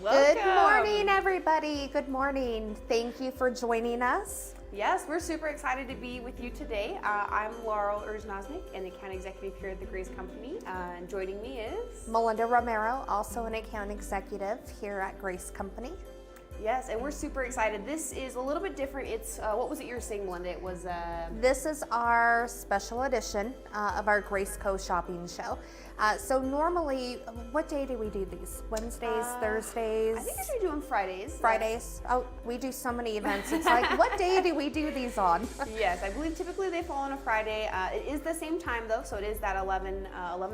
Welcome. Good morning, everybody. Good morning. Thank you for joining us. Yes, we're super excited to be with you today. I'm Laurel and account executive here at the Grace Company. And joining me is Melinda Romero, also an account executive here at Grace Company. Yes, and we're super excited. This is a little bit different. It's what was it you were saying, Melinda? It was This is our special edition of our Grace Co shopping show. So normally, what day do we do these? Wednesdays, Thursdays? I think we should do them Fridays. Fridays. Oh, we do so many events. It's like, what day do we do these on? Yes, I believe typically they fall on a Friday. It is the same time though, so it is that 11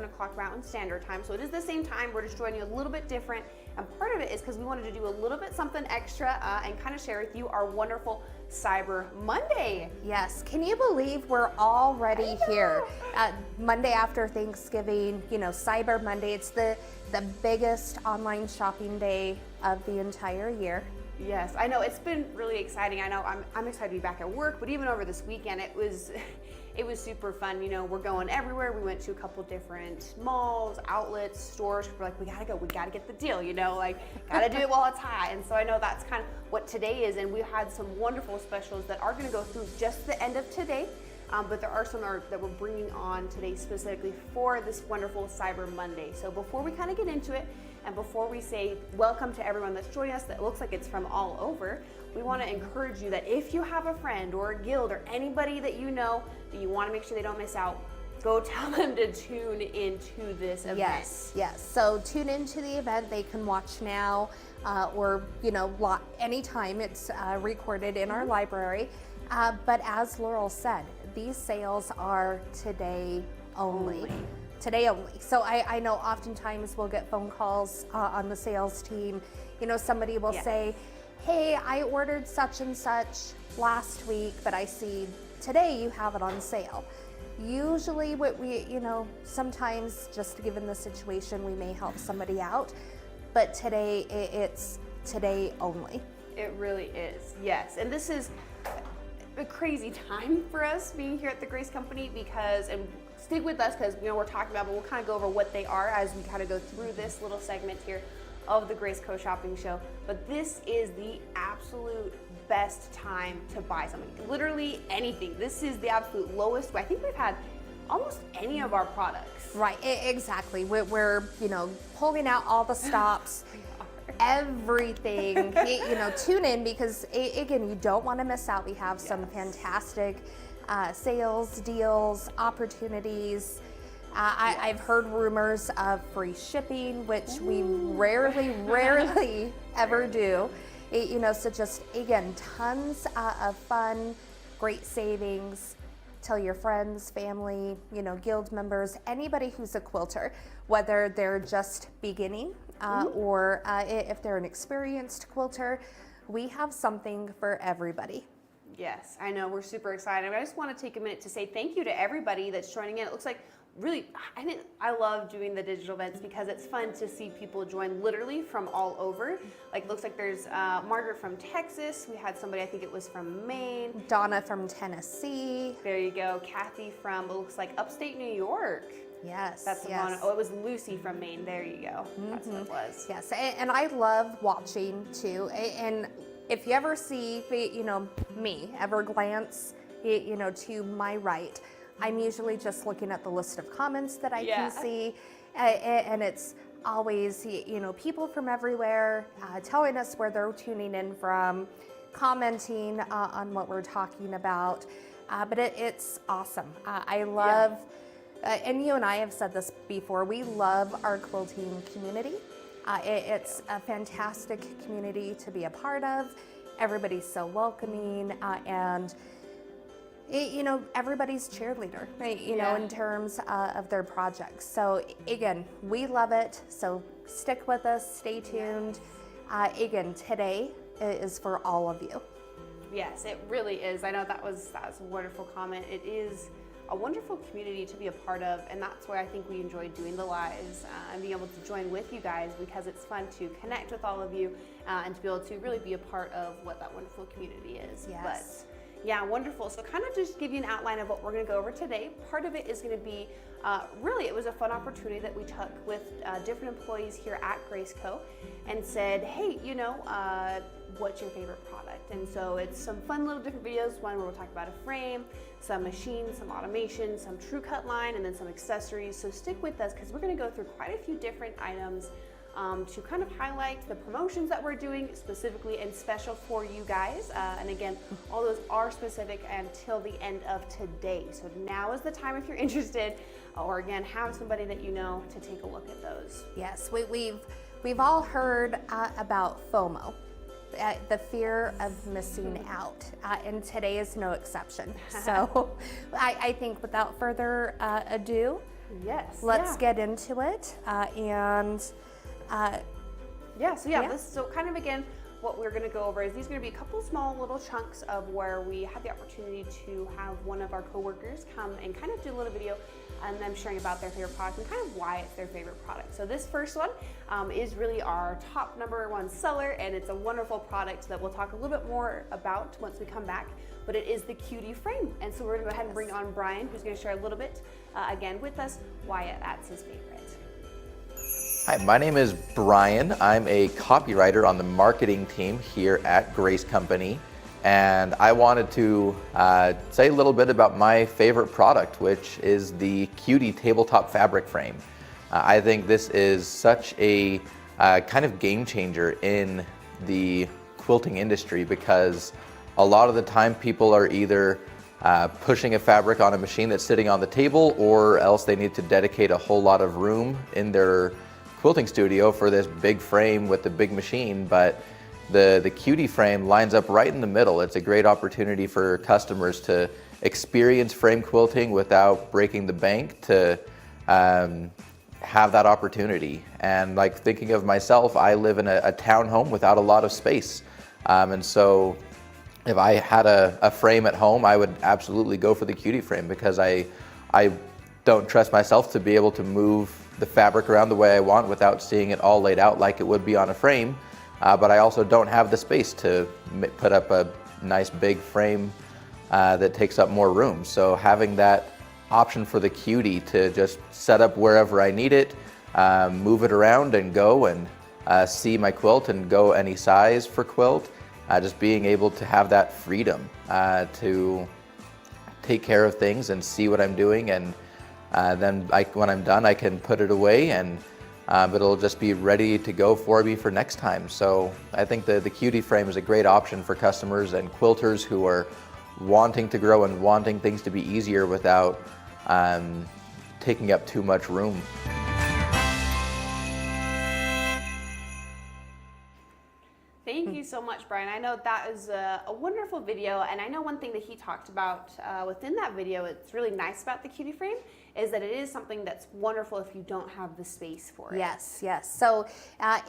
o'clock Mountain Standard Time. So it is the same time. We're just joining you a little bit different. And part of it is because we wanted to do a little bit something extra and kind of share with you our wonderful Cyber Monday. Yes, can you believe we're already here? Monday after Thanksgiving, you know, Cyber Monday, it's the biggest online shopping day of the entire year. Yes, I know, it's been really exciting. I know I'm excited to be back at work, but even over this weekend, it was super fun. You know, we're going everywhere. We went to a couple different malls, outlets, stores. We're like, we gotta go, we gotta get the deal, you know, like, gotta do it while it's hot. And so I know that's kind of what today is, and we had some wonderful specials that are gonna go through just the end of today. But there are some that we're bringing on today specifically for this wonderful Cyber Monday. So before we kind of get into it, and before we say welcome to everyone that's joining us that looks like it's from all over, we want to encourage you that if you have a friend or a guild or anybody that you know that you want to make sure they don't miss out, go tell them to tune into this event. Yes. So tune into the event. They can watch now or, you know, anytime it's recorded in our library. But as Laurel said, these sales are today only. Today only. So I know oftentimes we'll get phone calls on the sales team. You know, somebody will say, hey, I ordered such and such last week, but I see today you have it on sale. Usually what we, you know, sometimes just given the situation, we may help somebody out, but today it's today only. It really is, yes. And this is a crazy time for us being here at the Grace Company because, and stick with us because, you know, we're talking about, but we'll kind of go over what they are as we kind of go through this little segment here of the Grace Co shopping show. But this is the absolute best time to buy something, literally anything. This is the absolute lowest. I think we've had almost any of our products. Right, exactly. We're you know, pulling out all the stops. Everything, you know, tune in because again, you don't want to miss out. We have some fantastic sales, deals, opportunities. I've heard rumors of free shipping, which we rarely ever do. You know, so just again, tons of fun, great savings. Tell your friends, family, you know, guild members, anybody who's a quilter, whether they're just beginning or if they're an experienced quilter, we have something for everybody. Yes, I know, we're super excited. I just want to take a minute to say thank you to everybody that's joining in. It looks like really, I love doing the digital events because it's fun to see people join literally from all over. Like, looks like there's Margaret from Texas. We had somebody, I think it was from Maine. Donna from Tennessee. There you go. Kathy from, it looks like upstate New York. Yes. That's the one. Oh, it was Lucy from Maine. There you go. That's what it was. Yes, and I love watching too. And if you ever see, you know, me ever glance, you know, to my right, I'm usually just looking at the list of comments that I can see, and it's always, you know, people from everywhere telling us where they're tuning in from, commenting on what we're talking about, but it's awesome. I love, and you and I have said this before, we love our quilting community. It's a fantastic community to be a part of. Everybody's so welcoming, and you know, everybody's cheerleader, right? You know, in terms of their projects. So again, we love it. So stick with us, stay tuned. Again, today is for all of you. Yes, it really is. I know that was a wonderful comment. It is a wonderful community to be a part of, and that's why I think we enjoy doing the lives and being able to join with you guys, because it's fun to connect with all of you and to be able to really be a part of what that wonderful community is. Yes. But Yeah, wonderful. So kind of just give you an outline of what we're going to go over today. Part of it is going to be really, it was a fun opportunity that we took with different employees here at Grace Co. and said, hey, what's your favorite product? And so it's some fun little different videos, one where we'll talk about a frame, some machines, some automation, some true cut line, and then some accessories. So stick with us because we're going to go through quite a few different items to kind of highlight the promotions that we're doing specifically and special for you guys. And again, all those are specific until the end of today. So now is the time if you're interested, or again, have somebody that you know to take a look at those. Yes, we've all heard about FOMO, the fear of missing out, and today is no exception. So I think without further ado, yes, let's get into it. So kind of again, what we're going to go over is these are going to be a couple small little chunks of where we had the opportunity to have one of our coworkers come and kind of do a little video and them sharing about their favorite product and kind of why it's their favorite product. So this first one is really our top #1 seller, and it's a wonderful product that we'll talk a little bit more about once we come back, but it is the Cutie frame. And so we're going to go ahead and bring on Brian, who's going to share a little bit again with us why that's his favorite. Hi, my name is Brian. I'm a copywriter on the marketing team here at Grace Company, and I wanted to say a little bit about my favorite product, which is the Cutie tabletop fabric frame. I think this is such a kind of game changer in the quilting industry because a lot of the time people are either pushing a fabric on a machine that's sitting on the table, or else they need to dedicate a whole lot of room in their quilting studio for this big frame with the big machine. But the Cutie frame lines up right in the middle. It's a great opportunity for customers to experience frame quilting without breaking the bank, to have that opportunity. And like thinking of myself, I live in a townhome without a lot of space. And so if I had a frame at home, I would absolutely go for the Cutie frame because I don't trust myself to be able to move the fabric around the way I want without seeing it all laid out like it would be on a frame. But I also don't have the space to put up a nice big frame that takes up more room. So having that option for the Cutie to just set up wherever I need it, move it around and go and see my quilt and go any size for quilt, just being able to have that freedom to take care of things and see what I'm doing, and then when I'm done, I can put it away and it'll just be ready to go for me for next time. So I think the Cutie frame is a great option for customers and quilters who are wanting to grow and wanting things to be easier without taking up too much room. Thank you so much, Brian. I know that is a wonderful video, and I know one thing that he talked about within that video, it's really nice about the Cutie frame, is that it is something that's wonderful if you don't have the space for it. Yes. So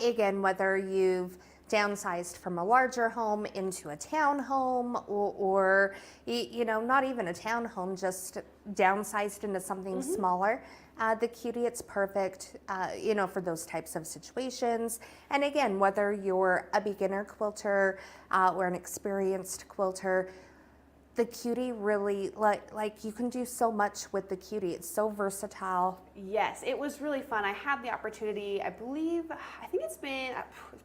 again, whether you've downsized from a larger home into a townhome, or not even a townhome, just downsized into something smaller, the Cutie, it's perfect, for those types of situations. And again, whether you're a beginner quilter or an experienced quilter, the Cutie really, like you can do so much with the Cutie. It's so versatile. Yes, it was really fun. I had the opportunity, I think it's been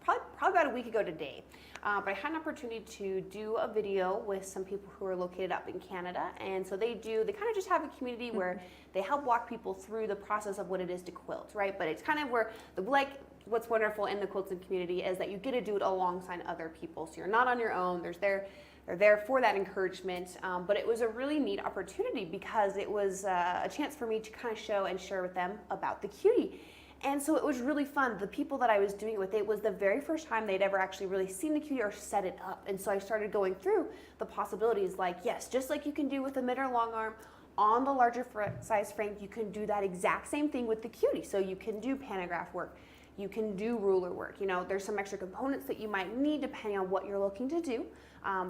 probably about a week ago today, but I had an opportunity to do a video with some people who are located up in Canada. And so they kind of just have a community where they help walk people through the process of what it is to quilt, right? But it's kind of where what's wonderful in the quilting community is that you get to do it alongside other people. So you're not on your own. They're there for that encouragement, but it was a really neat opportunity because it was a chance for me to kind of show and share with them about the Cutie. And so it was really fun. The people that I was doing it with, it was the very first time they'd ever actually really seen the Cutie or set it up. And so I started going through the possibilities, like, yes, just like you can do with a mid or long arm on the larger size frame, you can do that exact same thing with the Cutie. So you can do pantograph work, you can do ruler work. There's some extra components that you might need depending on what you're looking to do.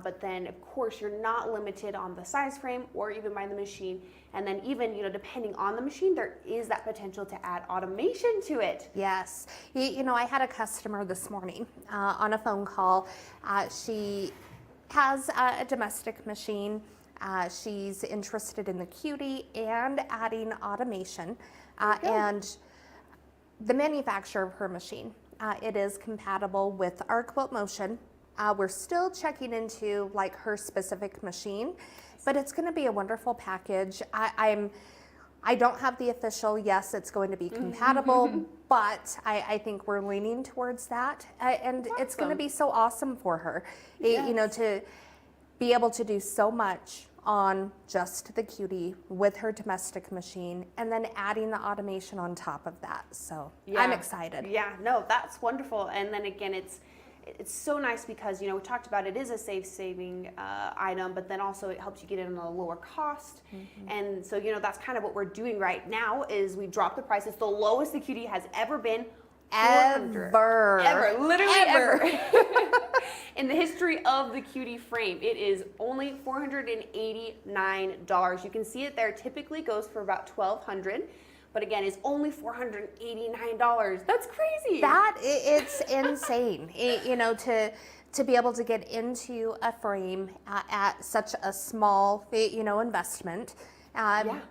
But then, of course, you're not limited on the size frame or even by the machine. And then even, depending on the machine, there is that potential to add automation to it. Yes. I had a customer this morning on a phone call. She has a domestic machine. She's interested in the cutie and adding automation. And the manufacturer of her machine, it is compatible with our Quilt Motion. We're still checking into like her specific machine, but it's going to be a wonderful package. I don't have the official, yes, it's going to be compatible, but I think we're leaning towards that. And it's going to be so awesome for her, you know, to be able to do so much on just the cutie with her domestic machine and then adding the automation on top of that. So I'm excited. Yeah, no, that's wonderful. And then again, it's so nice because, you know, we talked about it is a saving item, but then also it helps you get it at a lower cost. And so, you know, that's kind of what we're doing right now is we dropped the price. It's the lowest the cutie has ever been. Literally ever. In the history of the cutie frame, it is only $489. You can see it there. Typically goes for about $1,200, but again, it's only $489. That's crazy. It's insane. You know, to be able to get into a frame at such a small, you know, investment.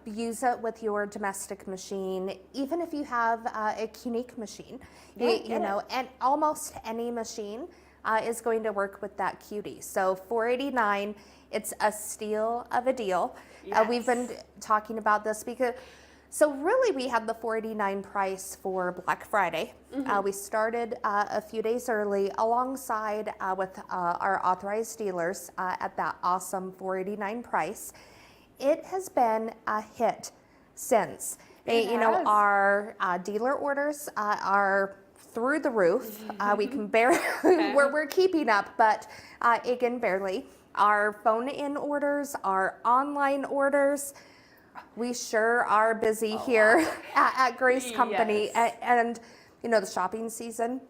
Use it with your domestic machine, even if you have a unique machine, you know, and almost any machine is going to work with that cutie. So $489, it's a steal of a deal. We've been talking about this because, so really we had the $489 price for Black Friday. We started a few days early alongside with our authorized dealers at that awesome $489 price. It has been a hit since. You know, our dealer orders are through the roof. We can barely, we're keeping up, but again, barely. Our phone-in orders, our online orders, we sure are busy here at Grace Company. And, you know, the shopping season,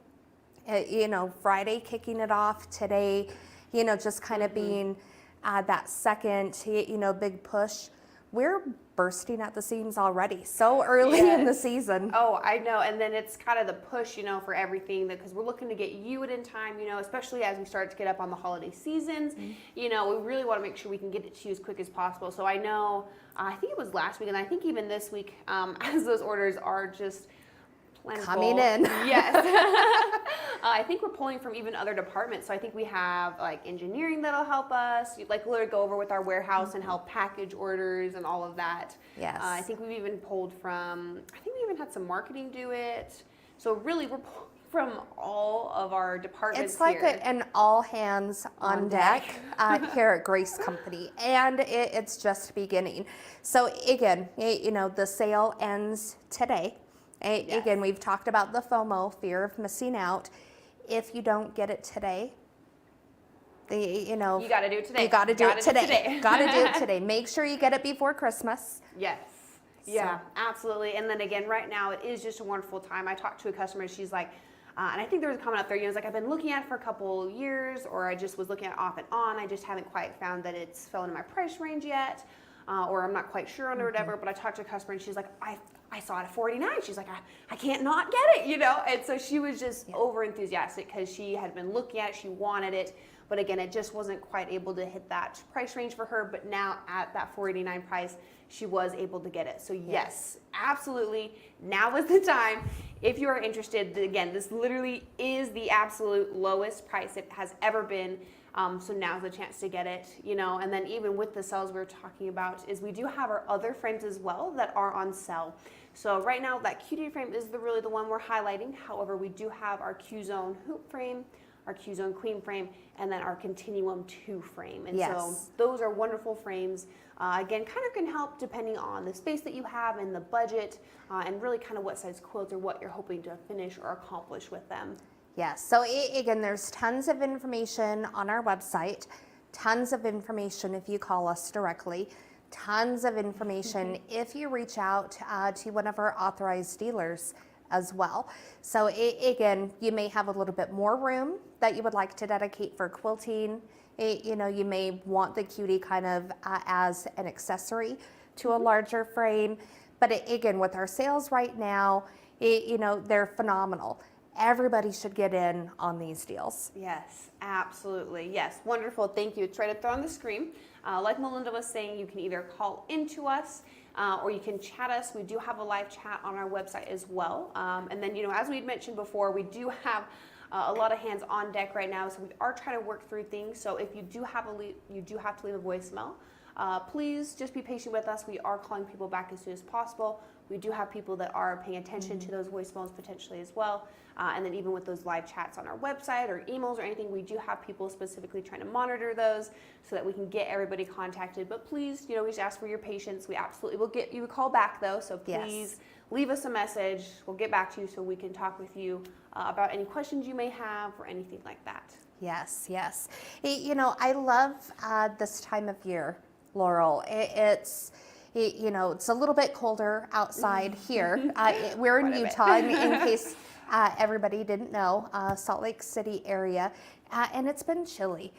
you know, Friday kicking it off, today, you know, just kind of being that second, you know, big push. We're bursting at the seams already, so early in the season. Oh, I know, and then it's kind of the push, you know, for everything, because we're looking to get you it in time, you know, especially as we start to get up on the holiday seasons. You know, we really want to make sure we can get it to you as quick as possible. So I know, I think it was last week, and I think even this week, as those orders are just plentiful. Coming in. Yes. I think we're pulling from even other departments. So I think we have like engineering that'll help us, like literally go over with our warehouse and help package orders and all of that. Yes. I think we've even pulled from, I think we even had some marketing do it. So really we're pulling from all of our departments. It's like here. an all hands on deck here at Grace Company, and it's just beginning. So again, you know, the sale ends today. Again, we've talked about the FOMO, fear of missing out. If you don't get it today, you know, you got to do it today. You got to do it today. Got to do it today. Make sure you get it before Christmas. Yes. Yeah, absolutely. And then again, right now it is just a wonderful time. I talked to a customer. She's like, and I think there was a comment out there. You know, it's like I've been looking at it for a couple years, or I just was looking at it off and on. I just haven't quite found that it's fell into my price range yet, or I'm not quite sure on it or whatever. But I talked to a customer, and she's like, I saw it at $49. She's like, I can't not get it, you know? And so she was just over enthusiastic because she had been looking at it, she wanted it. But again, it just wasn't quite able to hit that price range for her. But now at that $489 price, she was able to get it. So yes, absolutely. Now is the time. If you are interested, again, this literally is the absolute lowest price it has ever been. So now's the chance to get it, you know. And then even with the sales we were talking about is we do have our other frames as well that are on sale. So right now that cutie frame is really the one we're highlighting. However, we do have our Q-Zone hoop frame, our Q-Zone queen frame, and then our Continuum 2 frame. And so those are wonderful frames. Again, kind of can help depending on the space that you have and the budget, and really kind of what size quilts or what you're hoping to finish or accomplish with them. Yes, so again, there's tons of information on our website, tons of information if you call us directly, tons of information if you reach out to one of our authorized dealers as well. So again, you may have a little bit more room that you would like to dedicate for quilting. You know, you may want the cutie kind of as an accessory to a larger frame. But again, with our sales right now, you know, they're phenomenal. everybody should get in on these deals. Yes, absolutely. Yes, wonderful. Thank you. It's right up there on the screen. Like Melinda was saying, you can either call into us or you can chat us. We do have a live chat on our website as well. And then, as we had mentioned before, we do have a lot of hands on deck right now, so we are trying to work through things. So if you do have to leave a voicemail. Please just be patient with us. We are calling people back as soon as possible. We do have people that are paying attention to those voicemails potentially as well. And then even with those live chats on our website or emails or anything, we do have people specifically trying to monitor those so that we can get everybody contacted. But please, we just ask for your patience. We absolutely will get you a call back though. So please leave us a message. We'll get back to you so we can talk with you about any questions you may have or anything like that. Yes. I love this time of year, Laurel. It's a little bit colder outside here. We're in Utah, in case everybody didn't know, Salt Lake City area, and it's been chilly.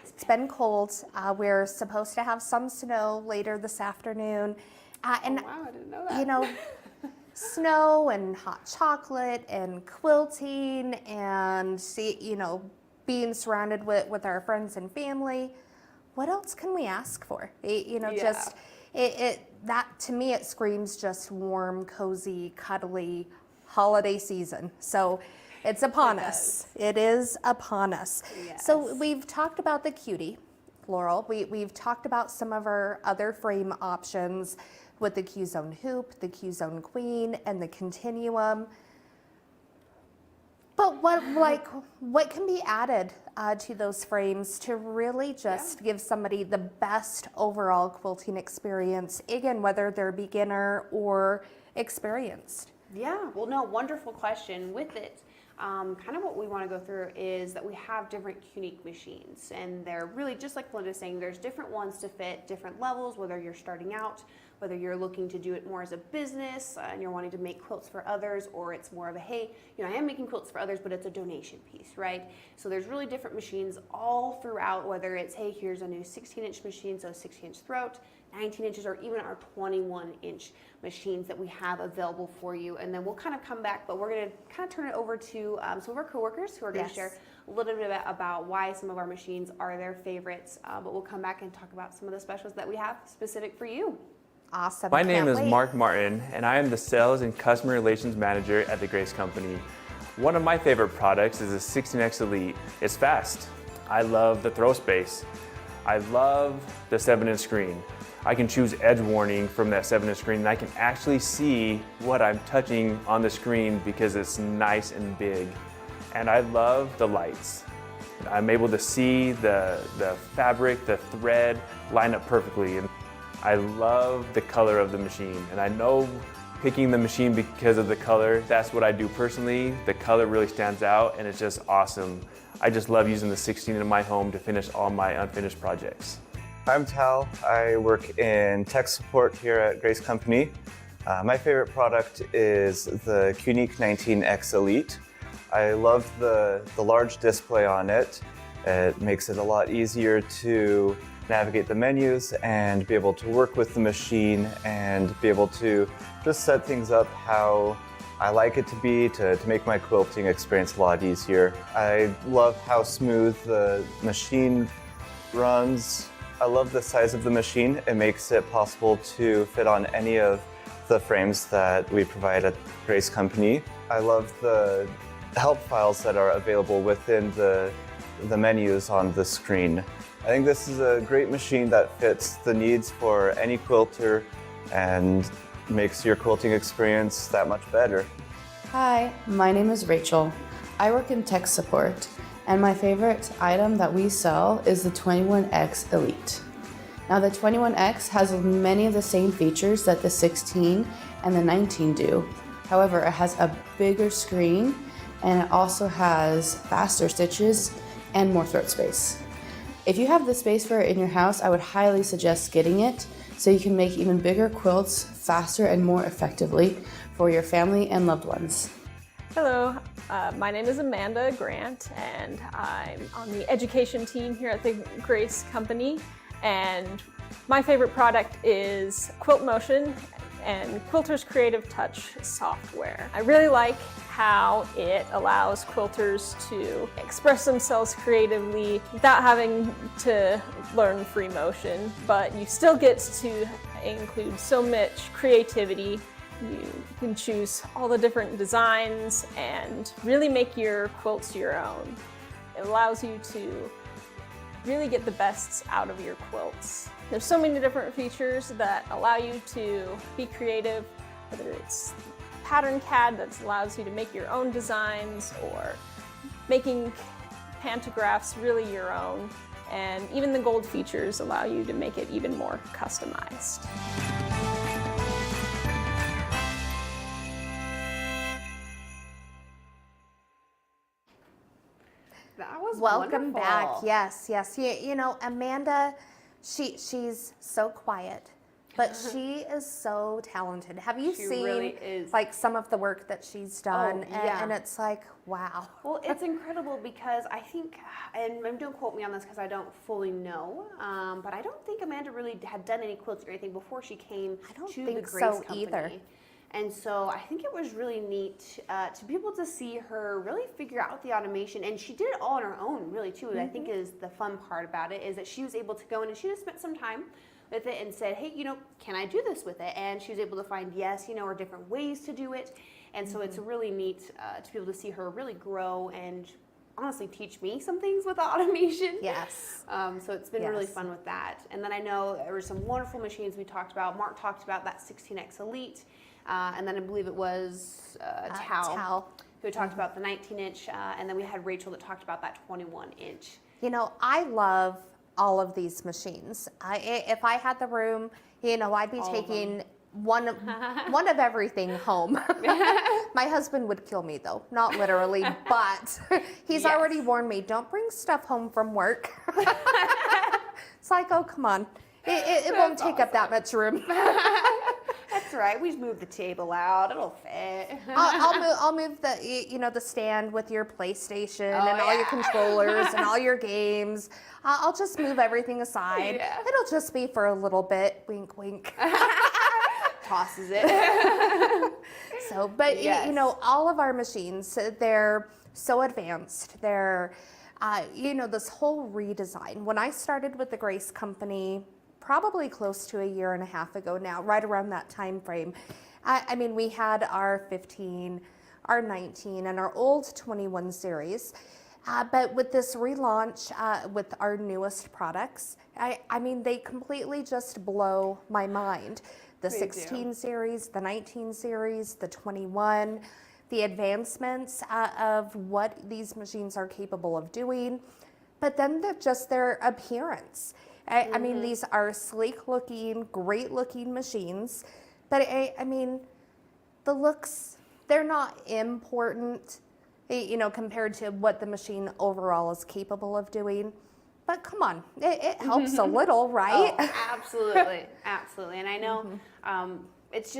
It's been cold. We're supposed to have some snow later this afternoon. Wow, I didn't know that. Snow and hot chocolate and quilting and, being surrounded with our friends and family. What else can we ask for? Just that to me, it screams just warm, cozy, cuddly holiday season. So it's upon us. It is upon us. Yes. So we've talked about the cutie, Laurel. We've talked about some of our other frame options with the Q-Zone Hoop, the Q-Zone Queen, and the Continuum. But what can be added to those frames to really just give somebody the best overall quilting experience, again, whether they're beginner or experienced? Yeah, well, no, wonderful question. With it, kind of what we want to go through is that we have different unique machines, and they're really just like Melinda's saying, there's different ones to fit different levels, whether you're starting out, whether you're looking to do it more as a business and you're wanting to make quilts for others, or it's more of a, hey, I am making quilts for others, but it's a donation piece, right? So there's really different machines all throughout, whether it's, hey, here's a new 16-inch machine, so 16-inch throat, 19 inches, or even our 21-inch machines that we have available for you. And then we'll kind of come back, but we're going to kind of turn it over to some of our coworkers who are going to share a little bit about why some of our machines are their favorites. But we'll come back and talk about some of the specials that we have specific for you. Awesome. My name is wait. Mark Martin, and I am the Sales and Customer Relations Manager at the Grace Company. One of my favorite products is the 16X Elite. It's fast. I love the throw space. I love the 7-inch screen. I can choose edge warning from that 7-inch screen, and I can actually see what I'm touching on the screen because it's nice and big. And I love the lights. I'm able to see the fabric, the thread line up perfectly. And I love the color of the machine, and I know picking the machine because of the color, that's what I do personally. The color really stands out, and it's just awesome. I just love using the 16 in my home to finish all my unfinished projects. I'm Tal. I work in tech support here at Grace Company. My favorite product is the Unique 19X Elite. I love the large display on it. It makes it a lot easier to navigate the menus and be able to work with the machine and be able to just set things up how I like it to be to make my quilting experience a lot easier. I love how smooth the machine runs. I love the size of the machine. It makes it possible to fit on any of the frames that we provide at Grace Company. I love the help files that are available within the menus on the screen. I think this is a great machine that fits the needs for any quilter and makes your quilting experience that much better. Hi, my name is Rachel. I work in tech support, and my favorite item that we sell is the 21X Elite. Now the 21X has many of the same features that the 16 and the 19 do. However, it has a bigger screen, and it also has faster stitches and more throat space. If you have the space for it in your house, I would highly suggest getting it so you can make even bigger quilts faster and more effectively for your family and loved ones. Hello, my name is Amanda Grant, and I'm on the education team here at the Grace Company. And my favorite product is Quilt Motion, and Quilter's Creative Touch software. I really like how it allows quilters to express themselves creatively without having to learn free motion, but you still get to include so much creativity. You can choose all the different designs and really make your quilts your own. It allows you to really get the best out of your quilts. There's so many different features that allow you to be creative, whether it's pattern CAD that allows you to make your own designs, or making pantographs really your own, and even the gold features allow you to make it even more customized. That was Welcome wonderful. back. Yes, yes. You know, Amanda, she's so quiet, but she is so talented. Have you She seen really is. like some of the work that she's done? Oh, yeah. And it's like, wow. Well, it's incredible because I think, and don't quote me on this because I don't fully know, but I don't think Amanda really had done any quilts or anything before she came I don't to think the Grace so Company. either. And so I think it was really neat to be able to see her really figure out the automation, and she did it all on her own, really too. I think is the fun part about it, is that she was able to go in and she just spent some time with it and said, hey, can I do this with it? And she was able to find yes, or different ways to do it. And so it's really neat to be able to see her really grow and honestly teach me some things with the automation. Yes. So it's been really Yes. fun with that. And then I know there were some wonderful machines we talked about. Mark talked about that 16X Elite. And then I believe it was Tal, who talked about the 19-inch, and then we had Rachel that talked about that 21-inch. You know, I love all of these machines. If I had the room, I'd be taking one of everything home. My husband would kill me though, not literally, but he's Yes. already warned me, don't bring stuff home from work. It's like, oh, come on. It won't take up that much room. That's right. We just moved the table out. It'll fit. I'll move the stand with your PlayStation and all your controllers and all your games. I'll just move everything aside. Yeah. It'll just be for a little bit. Wink, wink. Tosses it. So, but Yes. all of our machines, they're so advanced. They're, this whole redesign. When I started with the Grace Company, probably close to a year and a half ago now, right around that time frame. I mean, we had our 15, our 19, and our old 21 series. But with this relaunch, with our newest products, I mean, they completely just blow my mind. The They 16 do. series, the 19 series, the 21, the advancements of what these machines are capable of doing, but then just their appearance. I mean, these are sleek looking, great looking machines, but I mean, the looks, they're not important, compared to what the machine overall is capable of doing. But come on, it helps a little, right? Oh, absolutely, absolutely. And I know it's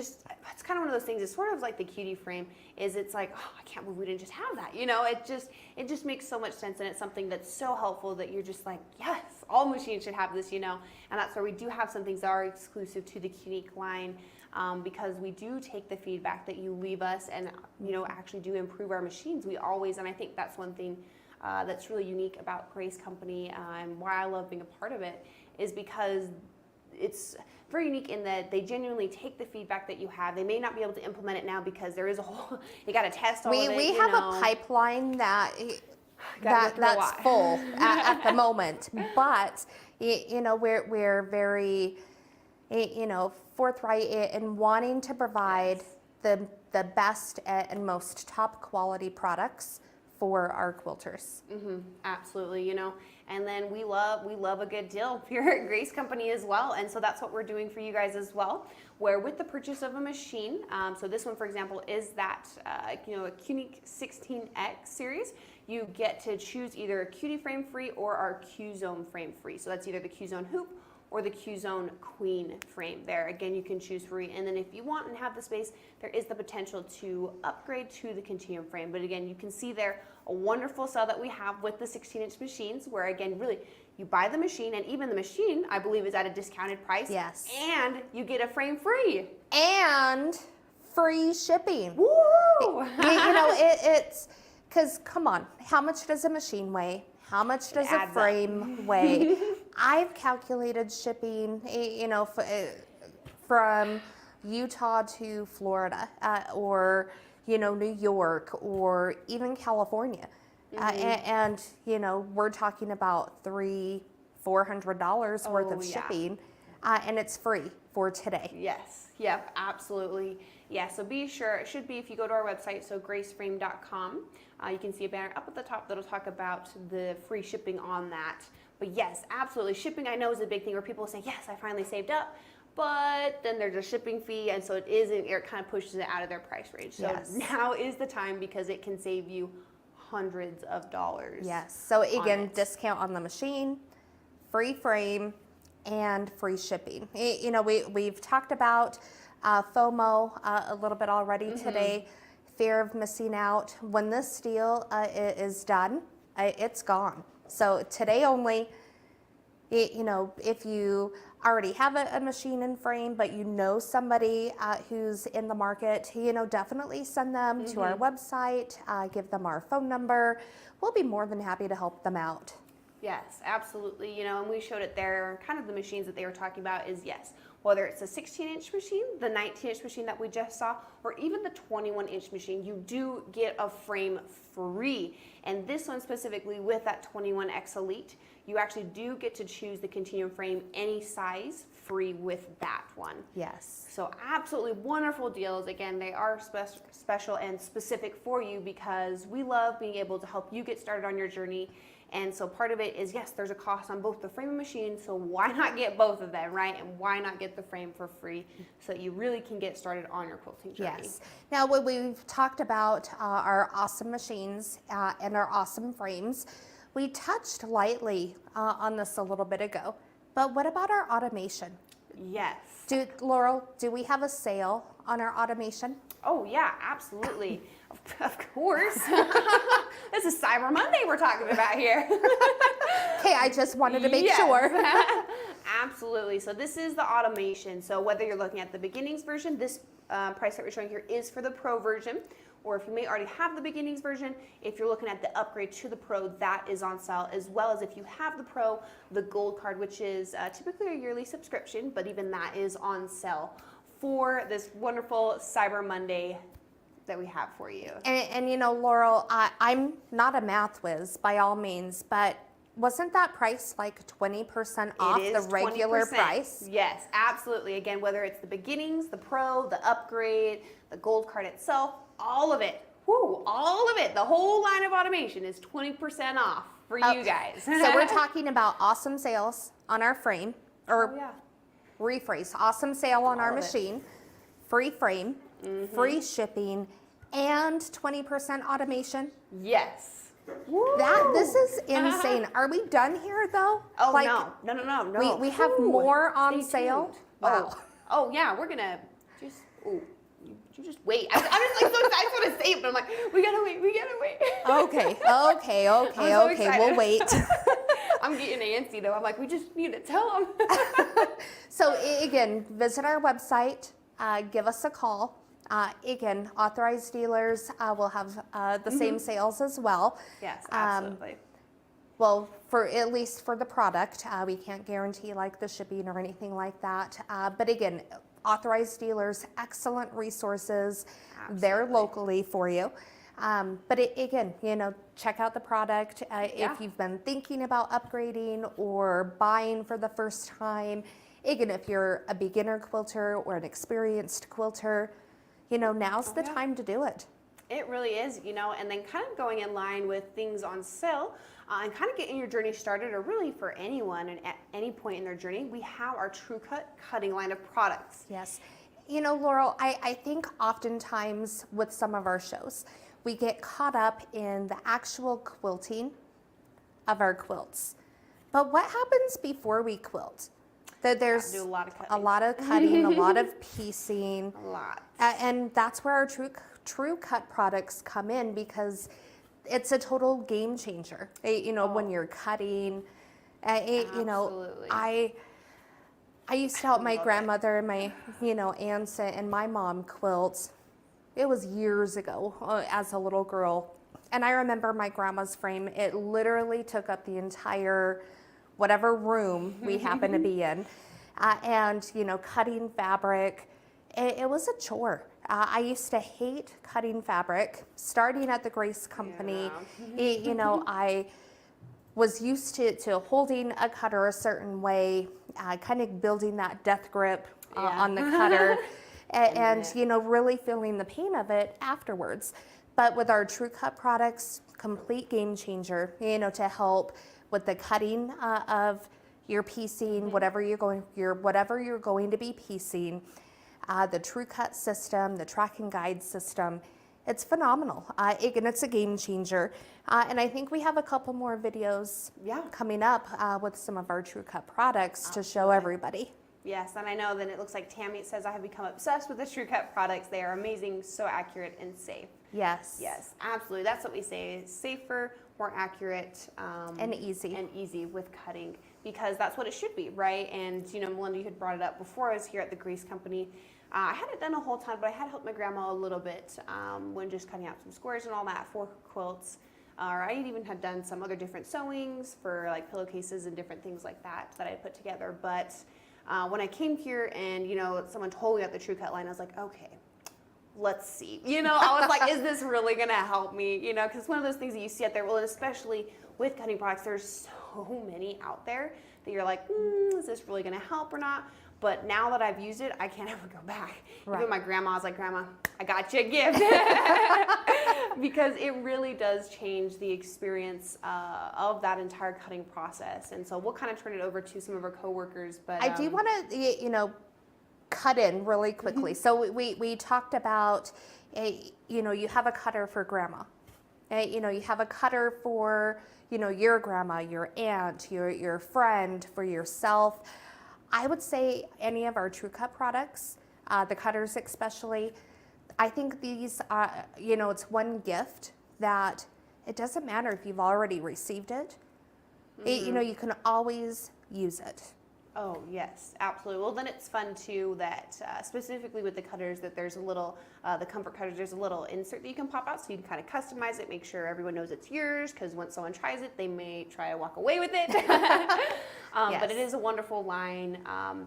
kind of one of those things. It's sort of like the cutie frame. It's like, oh, I can't believe we didn't just have that. It just makes so much sense, and it's something that's so helpful that you're just like, yes, all machines should have this. And that's where we do have some things that are exclusive to the Unique line. Because we do take the feedback that you leave us and actually do improve our machines. We always, and I think that's one thing that's really unique about Grace Company and why I love being a part of it, is because it's very unique in that they genuinely take the feedback that you have. They may not be able to implement it now because there is a whole, you got to test all of it. We have a pipeline that's lot. full at the moment, but we're very forthright in wanting to provide the best and most top quality products for our quilters. Absolutely, and then we love a good deal here at Grace Company as well, and so that's what we're doing for you guys as well, where with the purchase of a machine, so this one for example is that a Unique 16X series, you get to choose either a cutie frame free or our Q-Zone frame free. So that's either the Q-Zone hoop or the Q-Zone queen frame there. Again, you can choose free, and then if you want and have the space, there is the potential to upgrade to the continuum frame. But again, you can see there a wonderful sale that we have with the 16-inch machines, where again, really, you buy the machine, and even the machine, I believe, is at a discounted price. Yes. And you get a frame free. And free shipping. Woo! It's because, come on, how much does a machine weigh? How much does a adds up. frame weigh? I've calculated shipping, from Utah to Florida, or New York, or even California, and we're talking about $300-400 worth of yeah. shipping, and it's free for today. Yes. Yep. Absolutely. Yeah. So be sure. It should be if you go to our website. So graceframe.com. You can see a banner up at the top that'll talk about the free shipping on that. But yes, absolutely. Shipping, I know, is a big thing where people say, yes, I finally saved up. But then there's a shipping fee, and so it kind of pushes it out of their price range. So Yes. now is the time, because it can save you hundreds of dollars. Yes. So again, it. discount on the machine, free frame, and free shipping. We've talked about FOMO a little bit already today, fear of missing out. When this deal is done, it's gone. So today only. If you already have a machine and frame, but somebody who's in the market, definitely send them to our website, give them our phone number. We'll be more than happy to help them out. Yes, absolutely. And we showed it there. Kind of the machines that they were talking about is, yes, whether it's a 16-inch machine, the 19-inch machine that we just saw, or even the 21-inch machine, you do get a frame free. And this one specifically, with that 21X Elite, you actually do get to choose the continuum frame any size, free with that one. Yes. So absolutely wonderful deals. Again, they are special and specific for you, because we love being able to help you get started on your journey. And so part of it is, yes, there's a cost on both the frame and machine, so why not get both of them, right? And why not get the frame for free, so that you really can get started on your quilting journey? Yes. Now, when we've talked about our awesome machines and our awesome frames, we touched lightly on this a little bit ago, but what about our automation? Yes. Laurel, do we have a sale on our automation? Oh yeah, absolutely. Of course. This is Cyber Monday we're talking about here. Okay, I just wanted to make Yes. sure. Absolutely. So this is the automation. So whether you're looking at the beginnings version, this price that we're showing here is for the Pro version. Or if you may already have the beginnings version, if you're looking at the upgrade to the Pro, that is on sale, as well as if you have the Pro, the Gold card, which is typically a yearly subscription, but even that is on sale for this wonderful Cyber Monday that we have for you. And Laurel, I'm not a math whiz by all means, but wasn't that price like 20% off It the is regular 20%. price? Yes, absolutely. Again, whether it's the beginnings, the Pro, the upgrade, the Gold card itself, all of it. Woo, all of it. The whole line of automation is 20% off for you guys. So we're talking about awesome sales on our frame, or Oh, yeah. rephrase, awesome sale on our All of it. machine, free frame, free shipping, and 20% automation. Yes. This is insane. Are we done here though? Oh, Like, no. We have Ooh, more on stay sale. tuned. Wow. Oh, yeah, we're gonna just, you just wait. I'm just like so excited. I just want to say it, but I'm like, we gotta wait. Okay. so We'll excited. wait. I'm getting antsy though. I'm like, we just need to tell them. So again, visit our website, give us a call. Again, authorized dealers will have the same sales as well. Yes, absolutely. Well, for at least for the product, we can't guarantee like the shipping or anything like that. But again, authorized dealers, excellent resources. They're locally for you. But again, check out the product. If you've been thinking about upgrading or buying for the first time, again, if you're a beginner quilter or an experienced quilter, now's the time to do it. It really is, and then kind of going in line with things on sale and kind of getting your journey started, or really for anyone and at any point in their journey, we have our True Cut cutting line of products. Yes. Laurel, I think oftentimes with some of our shows, we get caught up in the actual quilting of our quilts. But what happens before we quilt? There's do a lot of cutting. a lot of cutting, a lot of piecing. A lot. And that's where our True Cut products come in, because it's a total game changer. When you're cutting, you know, Absolutely. I used to help my grandmother and my, aunts and my mom quilt. It was years ago as a little girl. And I remember my grandma's frame, it literally took up the entire whatever room we happened to be in. And, cutting fabric, it was a chore. I used to hate cutting fabric. Starting at the Grace Company, I was used to holding a cutter a certain way, kind of building that death grip on the cutter, and really feeling the pain of it afterwards. But with our True Cut products, complete game changer, to help with the cutting of your piecing, whatever you're going to be piecing. The True Cut system, the track and guide system, it's phenomenal. And it's a game changer. And I think we have a couple more videos coming up with some of our True Cut products to show everybody. Yes, and I know that it looks like Tammy says I have become obsessed with the True Cut products. They are amazing, so accurate and safe. Yes. Yes, absolutely. That's what we say, safer, more accurate, and easy. And easy with cutting, because that's what it should be, right? And Melinda, you had brought it up before I was here at the Grace Company. I hadn't done a whole ton, but I had helped my grandma a little bit when just cutting out some squares and all that for quilts. Or I even had done some other different sewings for like pillowcases and different things like that I put together. But when I came here and someone told me about the True Cut line, I was like, okay, let's see. I was like, is this really gonna help me? Because it's one of those things that you see out there. Well, and especially with cutting products, there's so many out there that you're like, is this really gonna help or not? But now that I've used it, I can't ever go back. Right. Even my grandma, I was like, Grandma, I got you a gift. Because it really does change the experience of that entire cutting process. And so we'll kind of turn it over to some of our coworkers. But I do want to, cut in really quickly. So we talked about, you have a cutter for grandma. You have a cutter for, your grandma, your aunt, your friend, for yourself. I would say any of our True Cut products, the cutters especially, I think these, it's one gift that it doesn't matter if you've already received it. You can always use it. Oh, yes, absolutely. Well, then it's fun too that specifically with the cutters that there's a little, the comfort cutters, there's a little insert that you can pop out so you can kind of customize it, make sure everyone knows it's yours, because once someone tries it, they may try to walk away with it. Yes. But it is a wonderful line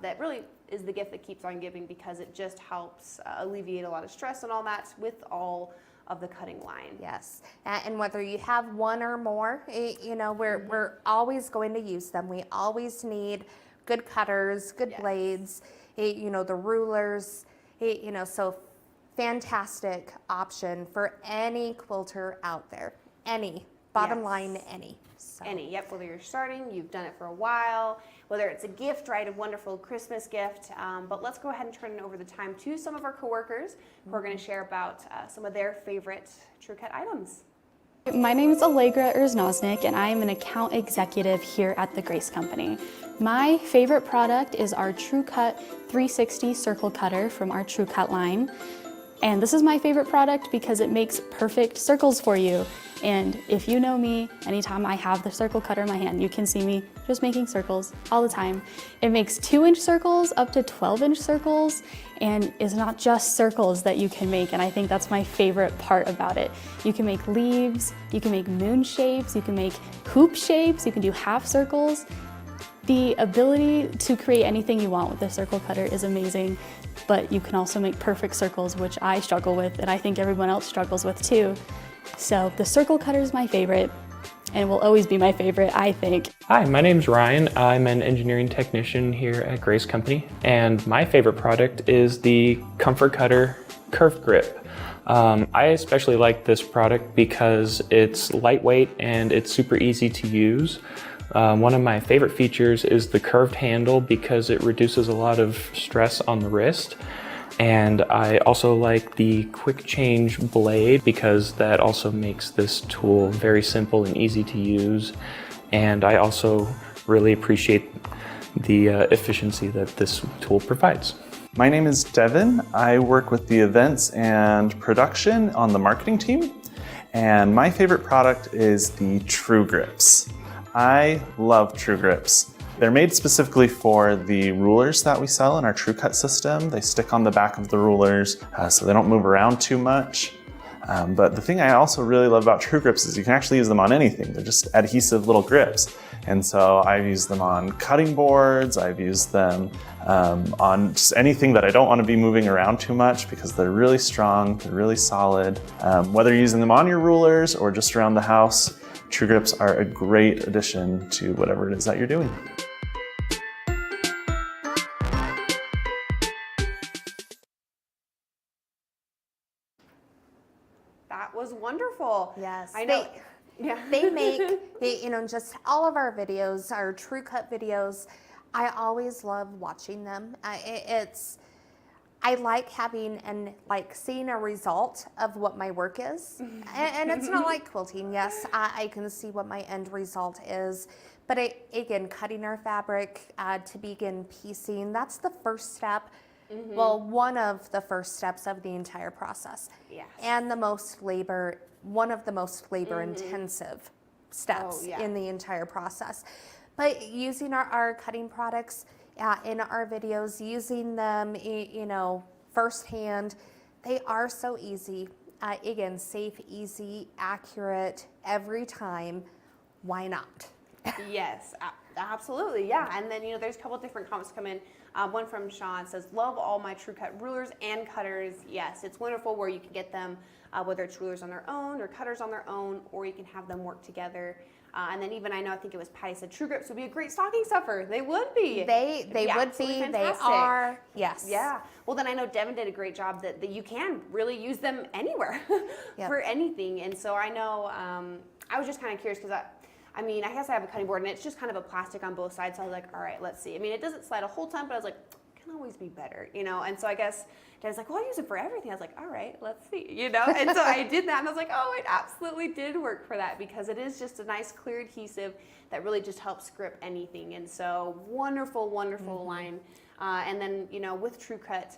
that really is the gift that keeps on giving, because it just helps alleviate a lot of stress and all that with all of the cutting line. Yes, and whether you have one or more, we're always going to use them. We always need good cutters, good blades, the rulers, so fantastic option for any quilter out there. Any, bottom line, any. So. Any, yep, whether you're starting, you've done it for a while, whether it's a gift, right, a wonderful Christmas gift. But let's go ahead and turn over the time to some of our coworkers who are going to share about some of their favorite True Cut items. My name is Allegra Erznosnik, and I am an account executive here at the Grace Company. My favorite product is our True Cut 360 circle cutter from our True Cut line. And this is my favorite product because it makes perfect circles for you. And if you know me, anytime I have the circle cutter in my hand, you can see me just making circles all the time. It makes 2-inch circles up to 12-inch circles, and it's not just circles that you can make, and I think that's my favorite part about it. You can make leaves, you can make moon shapes, you can make hoop shapes, you can do half circles. The ability to create anything you want with the circle cutter is amazing, but you can also make perfect circles, which I struggle with, and I think everyone else struggles with too. So the circle cutter is my favorite, and will always be my favorite, I think. Hi, my name's Ryan. I'm an engineering technician here at Grace Company, and my favorite product is the Comfort Cutter Curved Grip. I especially like this product because it's lightweight and it's super easy to use. One of my favorite features is the curved handle because it reduces a lot of stress on the wrist. And I also like the quick change blade because that also makes this tool very simple and easy to use. And I also really appreciate the efficiency that this tool provides. My name is Devin. I work with the events and production on the marketing team. and my favorite product is the True Grips. I love True Grips. They're made specifically for the rulers that we sell in our True Cut system. They stick on the back of the rulers so they don't move around too much. But the thing I also really love about True Grips is you can actually use them on anything. They're just adhesive little grips. And so I've used them on cutting boards, I've used them on just anything that I don't want to be moving around too much because they're really strong, they're really solid. Whether you're using them on your rulers or just around the house, True Grips are a great addition to whatever it is that you're doing. That was wonderful. Yes, I know. They make, just all of our videos, our True Cut videos. I always love watching them. I like having and like seeing a result of what my work is. And it's not like quilting. Yes, I can see what my end result is. But again, cutting our fabric to begin piecing, that's the first step. Well, one of the first steps of the entire process. Yes. And one of the most labor intensive steps in the entire process. But using our cutting products in our videos, using them, firsthand, they are so easy. Again, safe, easy, accurate, every time. Why not? Yes, absolutely, yeah. And then, there's a couple different comments come in. One from Sean says, love all my True Cut rulers and cutters. Yes, it's wonderful where you can get them, whether it's rulers on their own or cutters on their own, or you can have them work together. And then even I think it was Patty said True Grips would be a great stocking stuffer. They would be. They would be. Fantastic. They are. Yes. Yeah. Well, then I know Devin did a great job that you can really use them anywhere for anything. And so I know I was just kind of curious because I guess I have a cutting board and it's just kind of a plastic on both sides. So I was like, all right, let's see. It doesn't slide a whole ton, but I was like, it can always be better, And so I guess Dad's like, well, I use it for everything. I was like, all right, let's see, And so I did that and I was like, oh, it absolutely did work for that because it is just a nice clear adhesive that really just helps grip anything. And so wonderful, wonderful line. And then, with True Cut,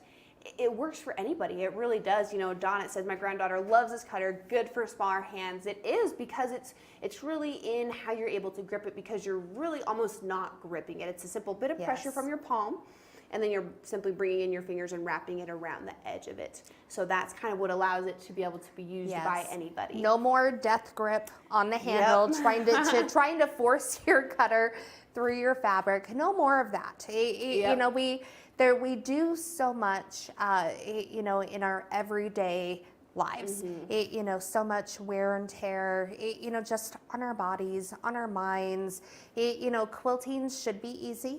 it works for anybody. It really does. Dawn, it says, my granddaughter loves this cutter, good for smaller hands. It is because it's really in how you're able to grip it because you're really almost not gripping it. It's a simple bit of pressure from your palm, and then you're simply bringing in your fingers and wrapping it around the edge of it. So that's kind of what allows it to be able to be used by anybody. No more death grip on the handle, trying to force your cutter through your fabric. No more of that. We do so much, in our everyday lives. So much wear and tear, just on our bodies, on our minds. Quilting should be easy.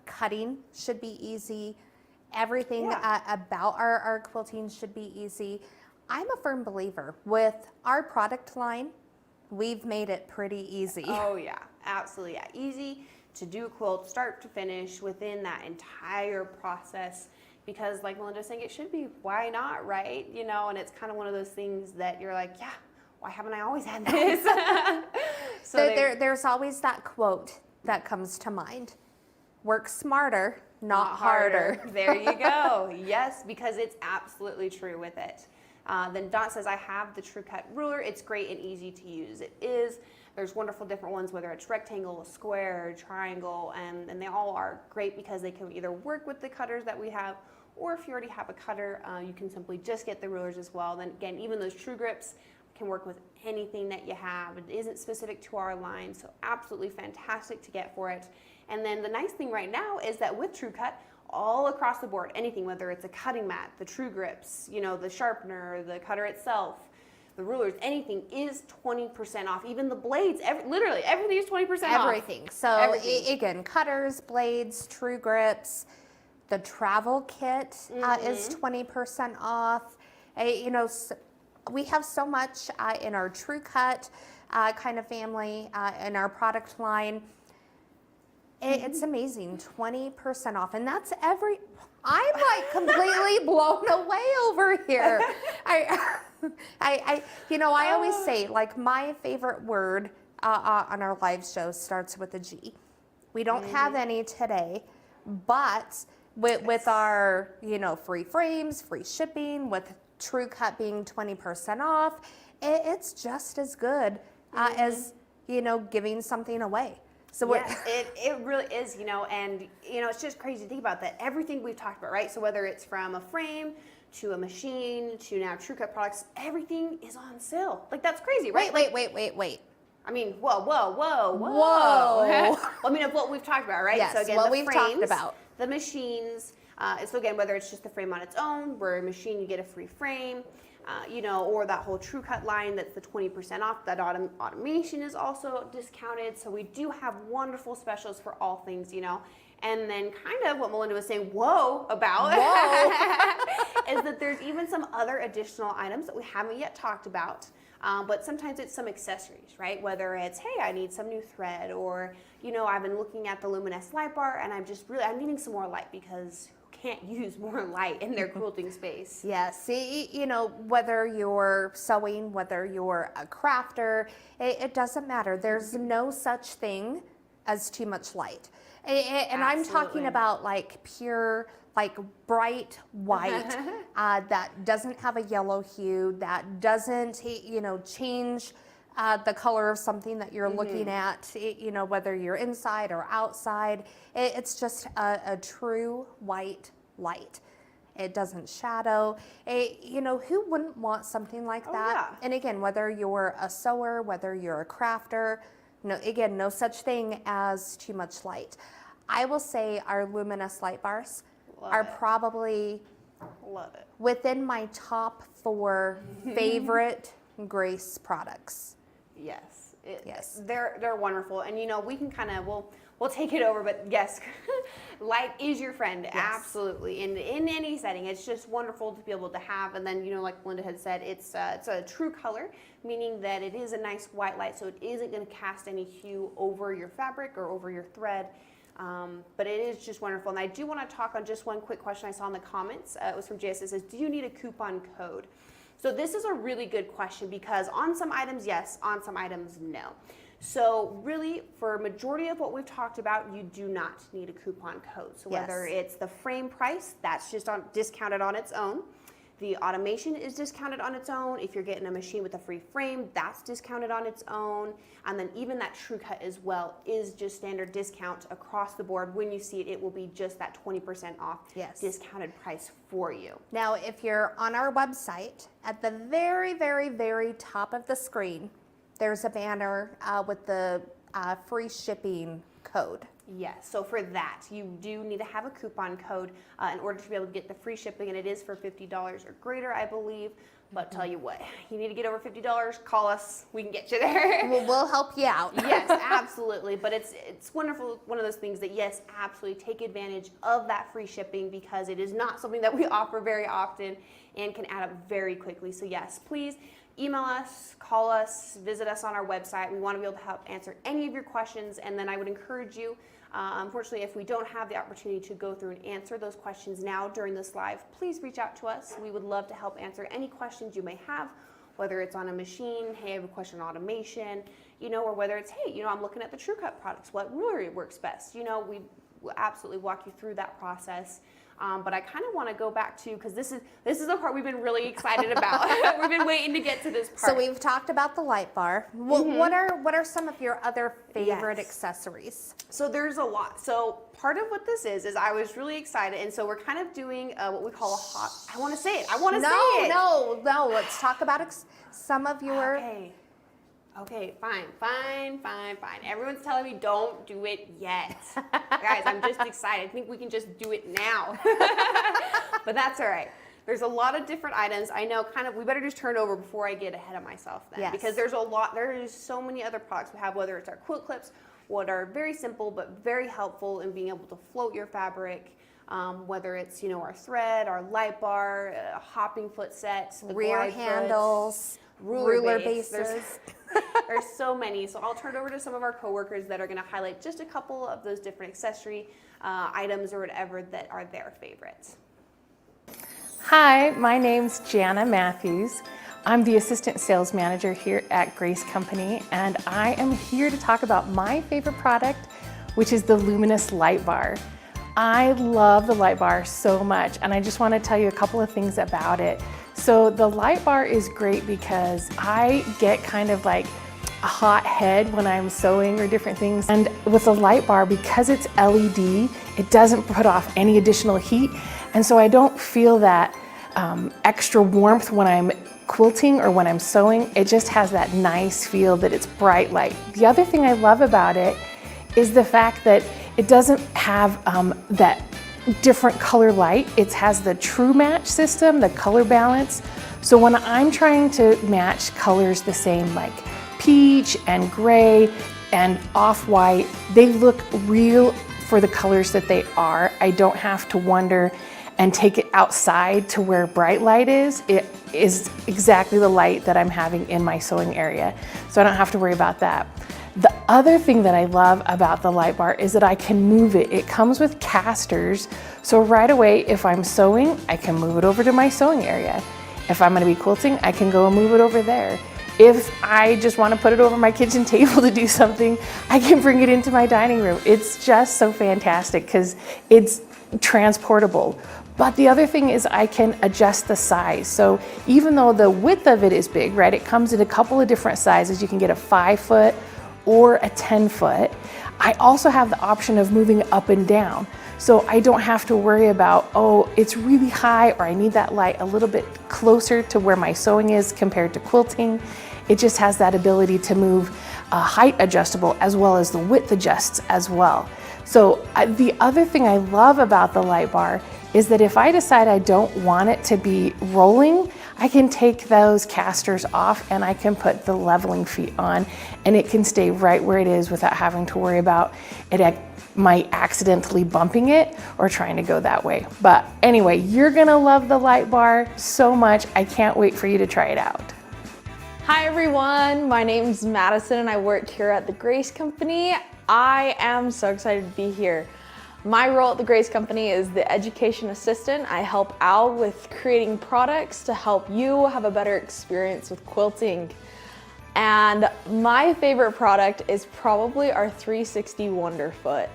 Cutting should be easy. Everything about our quilting should be easy. I'm a firm believer with our product line. We've made it pretty easy. Oh yeah, absolutely. Yeah, easy to do a quilt start to finish within that entire process because like Melinda's saying, it should be, why not, right? And it's kind of one of those things that you're like, yeah, why haven't I always had this? So there's always that quote that comes to mind. Work smarter, not harder. There you go. Yes, because it's absolutely true with it. Then Dot says, I have the True Cut ruler. It's great and easy to use. It is. There's wonderful different ones, whether it's rectangle, square, triangle, and they all are great because they can either work with the cutters that we have, or if you already have a cutter, you can simply just get the rulers as well. Then again, even those True Grips can work with anything that you have. It isn't specific to our line, so absolutely fantastic to get for it. And then the nice thing right now is that with True Cut, all across the board, anything, whether it's a cutting mat, the True Grips, the sharpener, the cutter itself, the rulers, anything is 20% off. Even the blades, literally everything is 20% off. Everything. So again, cutters, blades, True Grips, the travel kit is 20% off. We have so much in our True Cut kind of family, in our product line. It's amazing, 20% off, and that's I'm like completely blown away over here. I always say, like, my favorite word on our live show starts with a G. We don't have any today, but with our, free frames, free shipping, with True Cut being 20% off, it's just as good as, giving something away. So Yes, it really is, and it's just crazy to think about that. Everything we've talked about, right? So whether it's from a frame to a machine to now TrueCut products, everything is on sale. Like, that's crazy, right? Wait. I mean, whoa. Whoa. I mean, of what we've talked about, right? Yes, so again, what the we've frames, talked about. the machines. So again, whether it's just the frame on its own, where a machine you get a free frame, or that whole TrueCut line that's the 20% off. That automation is also discounted. So we do have wonderful specials for all things, And then kind of what Melinda was saying, about is that there's even some other additional items that we haven't yet talked about. But sometimes it's some accessories, right? Whether it's, hey, I need some new thread, or, I've been looking at the Luminous light bar and I'm needing some more light, because who can't use more light in their quilting space? Yes, see, whether you're sewing, whether you're a crafter, it doesn't matter. There's no such thing as too much light. And I'm talking about like pure, like bright white that doesn't have a yellow hue, that doesn't, change the color of something that you're looking at, whether you're inside or outside. It's just a true white light. It doesn't shadow. Who wouldn't want something like that? Yeah. And again, whether you're a sewer, whether you're a crafter, no such thing as too much light. I will say our Luminous light bars are probably within my top 4 favorite Grace products. Yes. Yes. They're wonderful. And we can kind of, we'll take it over, but yes, light is your friend. Yes. Absolutely. And in any setting, it's just wonderful to be able to have. And then, like Linda had said, it's a true color, meaning that it is a nice white light, so it isn't going to cast any hue over your fabric or over your thread. But it is just wonderful. And I do want to talk on just one quick question I saw in the comments. It was from JS. It says, do you need a coupon code? So this is a really good question, because on some items, yes, on some items, no. So really, for a majority of what we've talked about, you do not need a coupon code. So whether it's the frame price, that's just discounted on its own. The automation is discounted on its own. If you're getting a machine with a free frame, that's discounted on its own. And then even that TrueCut as well is just standard discount across the board. When you see it, it will be just that 20% off discounted price for you. Now, if you're on our website, at the very, very, very top of the screen, there's a banner with the free shipping code. Yes, so for that, you do need to have a coupon code in order to be able to get the free shipping, and it is for $50 or greater, I believe. But tell you what, you need to get over $50, call us, we can get you there. We'll help you out. Yes, absolutely. But it's wonderful, one of those things that, yes, absolutely take advantage of that free shipping, because it is not something that we offer very often and can add up very quickly. So yes, please email us, call us, visit us on our website. We want to be able to help answer any of your questions. And then I would encourage you, unfortunately, if we don't have the opportunity to go through and answer those questions now during this live, please reach out to us. We would love to help answer any questions you may have, whether it's on a machine, hey, I have a question on automation, or whether it's, hey, I'm looking at the TrueCut products, what ruler works best? We will absolutely walk you through that process. But I kind of want to go back to, because this is the part we've been really excited about. We've been waiting to get to this part. So we've talked about the light bar. What are some of your other favorite accessories? So there's a lot. So part of what this is I was really excited, and so we're kind of doing what we call a hot. I want to say it. No. Let's talk about some of your. Okay, fine. Everyone's telling me don't do it yet. Guys, I'm just excited. I think we can just do it now. But that's all right. There's a lot of different items. I know we better just turn it over before I get ahead of myself then. Yes. Because there is so many other products we have, whether it's our quilt clips, what are very simple but very helpful in being able to float your fabric. Whether it's, our thread, our light bar, hopping foot sets, the rear handles, ruler bases. There's so many. So I'll turn it over to some of our coworkers that are going to highlight just a couple of those different accessory items or whatever that are their favorites. Hi, my name's Jana Matthews. I'm the Assistant Sales Manager here at Grace Company, and I am here to talk about my favorite product, which is the Luminous Light Bar. I love the light bar so much, and I just want to tell you a couple of things about it. So the light bar is great because I get kind of like a hot head when I'm sewing or different things. And with the light bar, because it's LED, it doesn't put off any additional heat. And so I don't feel that extra warmth when I'm quilting or when I'm sewing. It just has that nice feel that it's bright light. The other thing I love about it is the fact that it doesn't have that different color light. It has the true match system, the color balance. So when I'm trying to match colors the same, like peach and gray and off-white, they look real for the colors that they are. I don't have to wonder and take it outside to where bright light is. It is exactly the light that I'm having in my sewing area. So I don't have to worry about that. The other thing that I love about the light bar is that I can move it. It comes with casters. So right away, if I'm sewing, I can move it over to my sewing area. If I'm gonna be quilting, I can go and move it over there. If I just want to put it over my kitchen table to do something, I can bring it into my dining room. It's just so fantastic because it's transportable. But the other thing is I can adjust the size. So even though the width of it is big, right, it comes in a couple of different sizes. You can get a 5-foot or a 10-foot. I also have the option of moving up and down. So I don't have to worry about, oh, it's really high or I need that light a little bit closer to where my sewing is compared to quilting. It just has that ability to move height adjustable as well as the width adjusts as well. So the other thing I love about the light bar is that if I decide I don't want it to be rolling, I can take those casters off and I can put the leveling feet on and it can stay right where it is without having to worry about it might accidentally bumping it or trying to go that way. But anyway, you're gonna love the light bar so much. I can't wait for you to try it out. Hi everyone, my name's Madison and I work here at the Grace Company. I am so excited to be here. My role at the Grace Company is the education assistant. I help out with creating products to help you have a better experience with quilting. And my favorite product is probably our 360 Wonderfoot.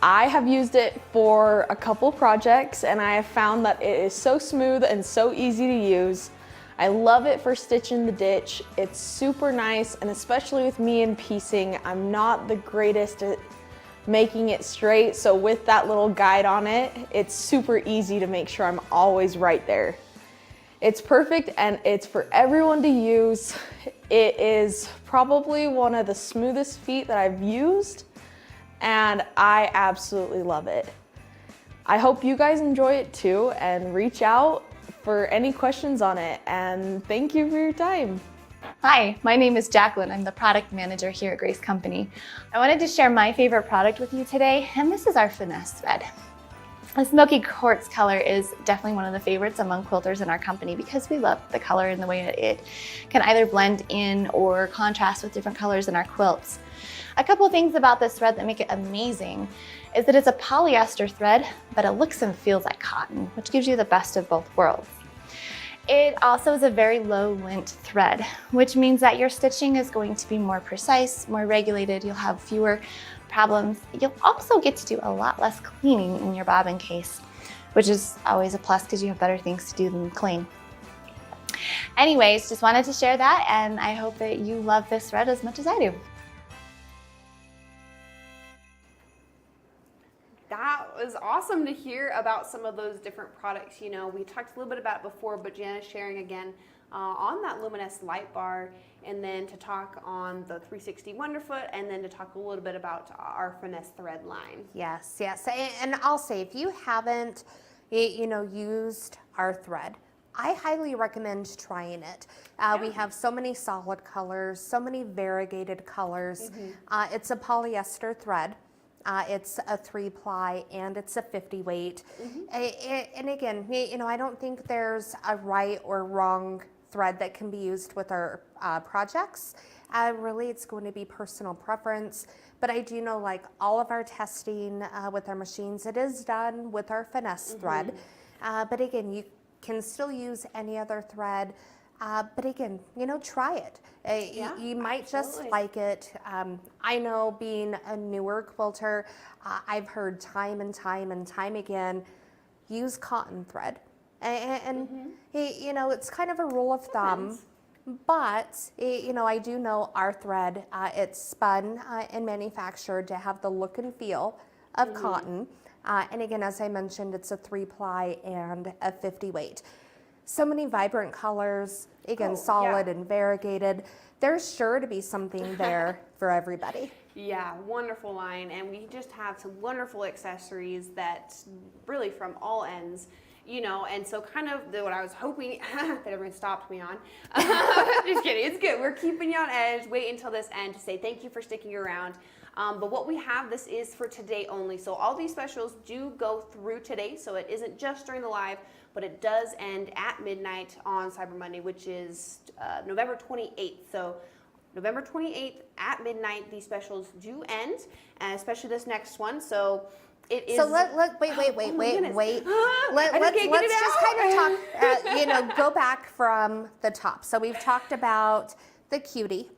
I have used it for a couple projects and I have found that it is so smooth and so easy to use. I love it for stitching the ditch. It's super nice, and especially with me and piecing, I'm not the greatest at making it straight, so with that little guide on it, it's super easy to make sure I'm always right there. It's perfect and it's for everyone to use. It is probably one of the smoothest feet that I've used, and I absolutely love it. I hope you guys enjoy it too and reach out for any questions on it, and thank you for your time. Hi, my name is Jacqueline. I'm the product manager here at Grace Company. I wanted to share my favorite product with you today, and this is our finesse thread. The smoky quartz color is definitely one of the favorites among quilters in our company because we love the color and the way that it can either blend in or contrast with different colors in our quilts. A couple of things about this thread that make it amazing is that it's a polyester thread, but it looks and feels like cotton, which gives you the best of both worlds. It also is a very low lint thread, which means that your stitching is going to be more precise, more regulated. You'll have fewer problems. You'll also get to do a lot less cleaning in your bobbin case, which is always a plus because you have better things to do than clean. Anyways, just wanted to share that, and I hope that you love this thread as much as I do. That was awesome to hear about some of those different products. You know, we talked a little bit about it before, but Jana's sharing again on that luminous light bar, and then to talk on the 360 Wonderfoot, and then to talk a little bit about our finesse thread line. Yes, yes. And I'll say, if you haven't, used our thread, I highly recommend trying it. We have so many solid colors, so many variegated colors. It's a polyester thread. It's a 3-ply and it's a 50 weight. And again, I don't think there's a right or wrong thread that can be used with our projects. Really, it's going to be personal preference. But I do know, like all of our testing with our machines, it is done with our finesse thread. But again, you can still use any other thread. But again, try it. You might just like it. I know, being a newer quilter, I've heard time and time and time again, use cotton thread. And you know, it's kind of a rule of thumb. But, you know, I do know our thread, it's spun and manufactured to have the look and feel of cotton. And again, as I mentioned, it's a 3-ply and a 50 weight. So many vibrant colors, again, solid and variegated. There's sure to be something there for everybody. Yeah, wonderful line. And we just have some wonderful accessories that really from all ends. You know, and so kind of what I was hoping that everyone stopped me on. Just kidding, it's good. We're keeping you on edge. Wait until this end to say thank you for sticking around. But what we have, this is for today only. So all these specials do go through today. So it isn't just during the live, but it does end at midnight on Cyber Monday, which is November 28th. So November 28th at midnight, these specials do end, and especially this next one. So it is. So wait. Let's just kind of talk, you know, go back from the top. So we've talked about the Cutie,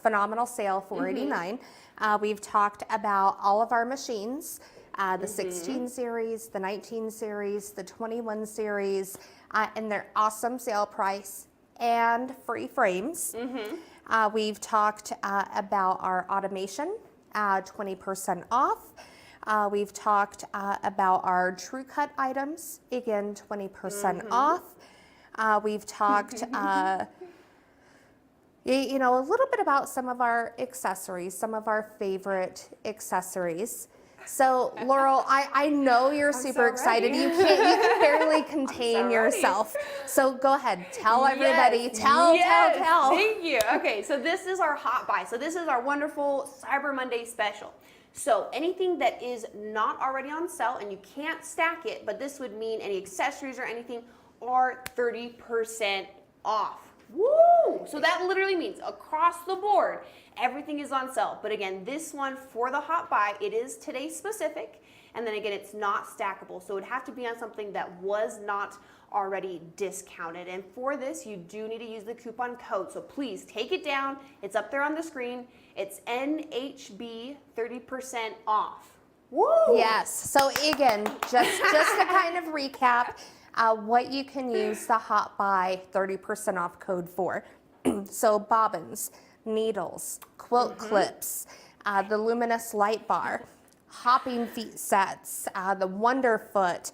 phenomenal sale, $489. We've talked about all of our machines, the 16 series, the 19 series, the 21 series, and their awesome sale price and free frames. We've talked about our automation, 20% off. We've talked about our True Cut items, again, 20% off. We've talked, you know, a little bit about some of our accessories, some of our favorite accessories. So, Laurel, I know you're super excited. You can barely contain yourself. So go ahead, tell everybody, tell. Thank you. Okay, so this is our hot buy. So this is our wonderful Cyber Monday special. So anything that is not already on sale and you can't stack it, but this would mean any accessories or anything are 30% off. Woo! So that literally means across the board, everything is on sale. But again, this one for the hot buy, it is today specific. And then again, it's not stackable. So it would have to be on something that was not already discounted. And for this, you do need to use the coupon code. So please take it down. It's up there on the screen. It's NHB 30% off. Woo! Yes. So again, just to kind of recap, what you can use the hot buy 30% off code for. So bobbins, needles, quilt clips, the luminous light bar, hopping feet sets, the Wonderfoot,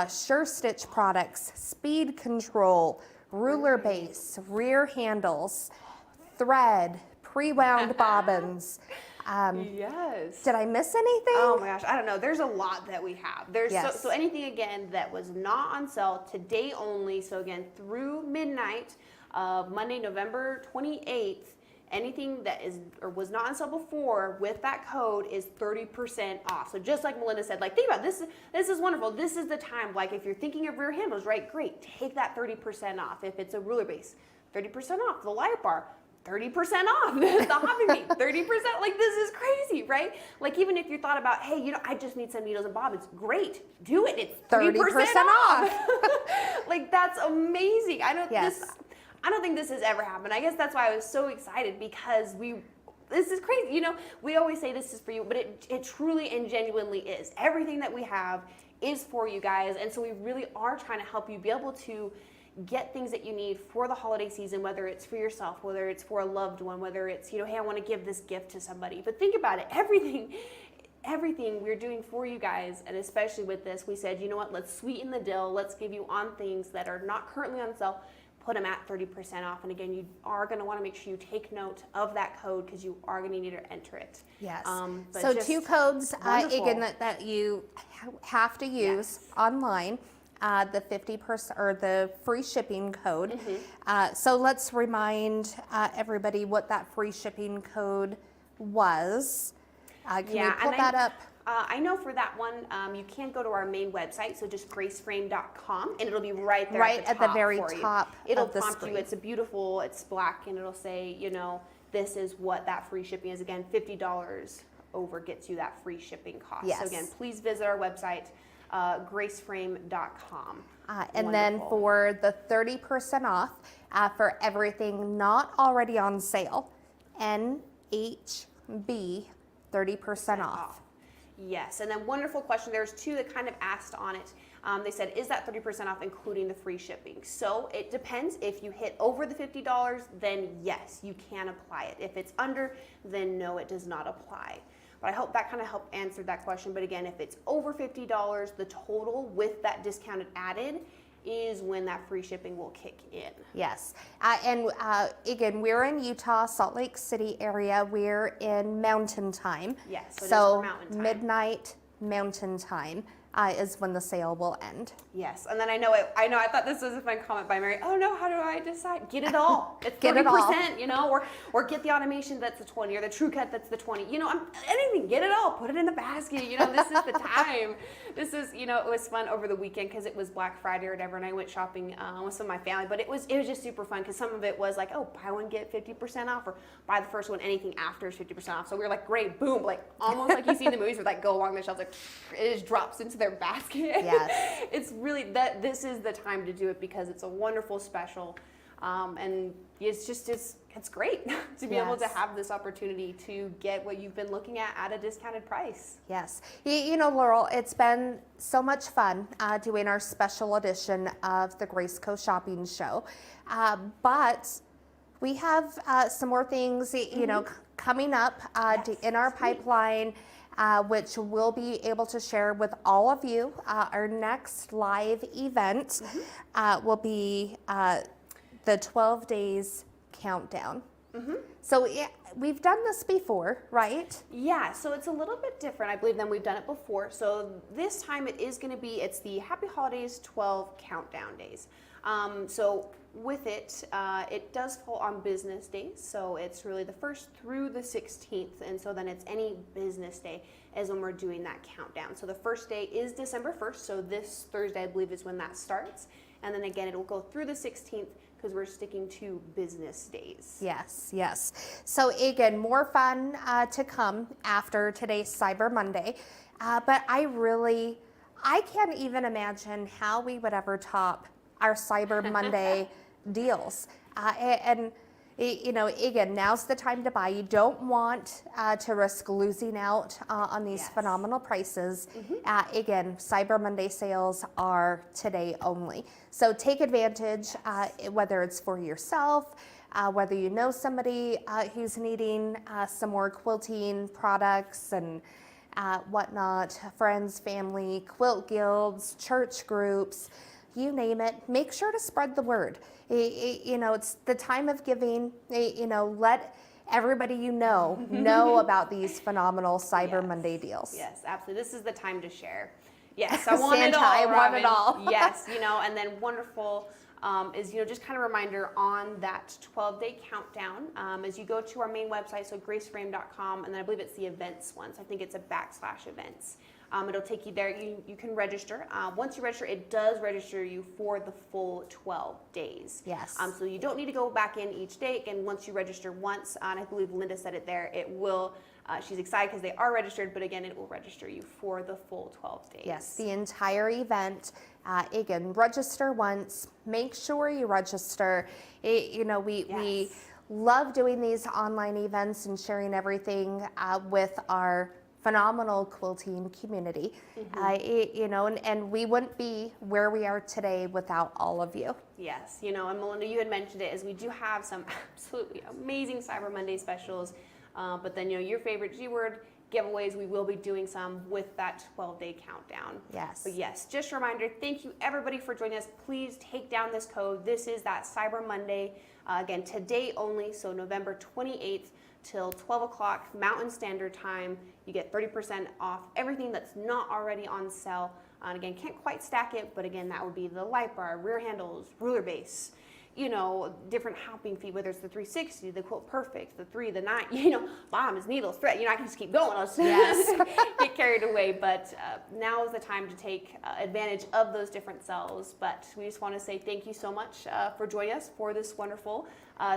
Sure Stitch products, speed control, ruler base, rear handles, thread, pre-wound bobbins. Yes. Did I miss anything? Oh my gosh, I don't know. There's a lot that we have. There's so anything again that was not on sale today only. So again, through midnight of Monday, November 28th, anything that is or was not on sale before with that code is 30% off. So just like Melinda said, like think about this. This is wonderful. This is the time. Like if you're thinking of rear handles, right? Great. Take that 30% off. If it's a ruler base, 30% off. The light bar, 30% off. The hopping feet, 30%. Like this is crazy, right? Like even if you thought about, hey, you know, I just need some needles and bobbins. Great, do it. It's 30% off. Like that's amazing. I don't think this has ever happened. I guess that's why I was so excited because this is crazy. You know, we always say this is for you, but it truly and genuinely is. Everything that we have is for you guys, and so we really are trying to help you be able to get things that you need for the holiday season, whether it's for yourself, whether it's for a loved one, whether it's, you know, hey, I want to give this gift to somebody. But think about it, everything we're doing for you guys, and especially with this, we said, you know what, let's sweeten the deal. Let's give you on things that are not currently on sale, put them at 30% off. And again, you are going to want to make sure you take note of that code because you are going to need to enter it. Yes. So 2 codes, again, that you have to use online. The 50% or the free shipping code. So let's remind everybody what that free shipping code was. Can you pull that up? I know for that one, you can go to our main website, so just graceframe.com, and it'll be right there at the very top. It'll prompt you. It's beautiful. It's black, and it'll say, you know, this is what that free shipping is. Again, $50 over gets you that free shipping cost. Yes. So again, please visit our website. Graceframe.com. And then for the 30% off for everything not already on sale, NHB 30% off. Yes, and then wonderful question. There's 2 that kind of asked on it. They said, is that 30% off including the free shipping? So it depends. If you hit over the $50, then yes, you can apply it. If it's under, then no, it does not apply. But I hope that kind of helped answer that question. But again, if it's over $50, the total with that discounted added is when that free shipping will kick in. Yes. And again, we're in Utah, Salt Lake City area. We're in Mountain Time. Yes, so it is so for Mountain Time. midnight Mountain Time is when the sale will end. Yes, and then I thought this was a fun comment by Mary. Oh no, how do I decide? Get it all. It's 30%, Get it all. you know, or get the automation that's the 20, or the True Cut that's the 20. You know, anything, get it all. Put it in a basket. You know, this is the time. This is, you know, it was fun over the weekend because it was Black Friday or whatever, and I went shopping with some of my family. But it was just super fun because some of it was like, oh, buy one get 50% off, or buy the first one. Anything after is 50% off. So we were like, great, boom, like almost like you see in the movies where like go along the shelves, like it just drops into their basket. Yes. It's really that this is the time to do it because it's a wonderful special, and it's great to be able to have this opportunity to get what you've been looking at a discounted price. Yes. You know, Laurel, it's been so much fun doing our special edition of the Grace Co. Shopping Show, but we have some more things, you know, coming up in our pipeline. Which we'll be able to share with all of you. Our next live event will be the 12 days countdown. So we've done this before, right? Yeah, so it's a little bit different, I believe, than we've done it before. So this time it's the Happy Holidays 12 countdown days. So with it, it does fall on business days. So it's really the 1st through the 16th. And so then it's any business day is when we're doing that countdown. So the first day is December 1st. So this Thursday, I believe, is when that starts. And then again, it will go through the 16th because we're sticking to business days. Yes, yes. So again, more fun to come after today's Cyber Monday. But I can't even imagine how we would ever top our Cyber Monday deals. And you know, again, now's the time to buy. You don't want to risk losing out on these phenomenal prices. Again, Cyber Monday sales are today only. So take advantage, whether it's for yourself, whether you know somebody who's needing some more quilting products and whatnot, friends, family, quilt guilds, church groups, you name it. Make sure to spread the word. You know, it's the time of giving. You know, let everybody you know about these phenomenal Cyber Monday deals. Yes, absolutely. This is the time to share. Yes, I want Santa, it all. I want it all. Yes, you know, and then wonderful is, you know, just kind of reminder on that 12-day countdown as you go to our main website, so graceframe.com, and then I believe it's the events one, so I think it's a /events. It'll take you there. You can register. Once you register, it does register you for the full 12 days. Yes. So you don't need to go back in each day. And once you register once, and I believe Linda said it there, it will, she's excited because they are registered, but again, it will register you for the full 12 days. Yes, the entire event. Again, register once. Make sure you register. You know, we love doing these online events and sharing everything with our phenomenal quilting community. You know, and we wouldn't be where we are today without all of you. Yes, you know, and Melinda, you had mentioned it, as we do have some absolutely amazing Cyber Monday specials, but then, you know, your favorite G-word giveaways, we will be doing some with that 12-day countdown. Yes. But yes, just a reminder, thank you everybody for joining us. Please take down this code. This is that Cyber Monday, again, today only, so November 28th till 12 o'clock Mountain Standard Time. You get 30% off everything that's not already on sale. And again, can't quite stack it, but again, that would be the light bar, rear handles, ruler base, you know, different hopping feet, whether it's the 360, the Quilt Perfect, the 3, the 9, you know, bottom is needles, thread. You know, I can just keep going. I'll just get carried away. But now is the time to take advantage of those different cells. But we just want to say thank you so much for joining us for this wonderful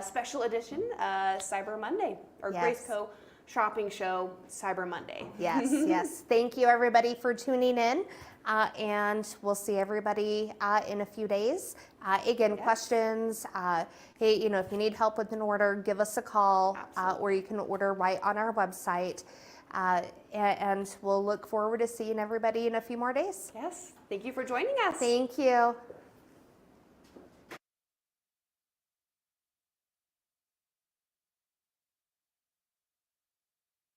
special edition Cyber Monday, or Grace Co. shopping show, Cyber Monday. Yes, yes. Thank you, everybody, for tuning in. And we'll see everybody in a few days. Again, questions, hey, you know, if you need help with an order, give us a call, or you can order right on our website. And we'll look forward to seeing everybody in a few more days. Yes. Thank you for joining us. Thank you.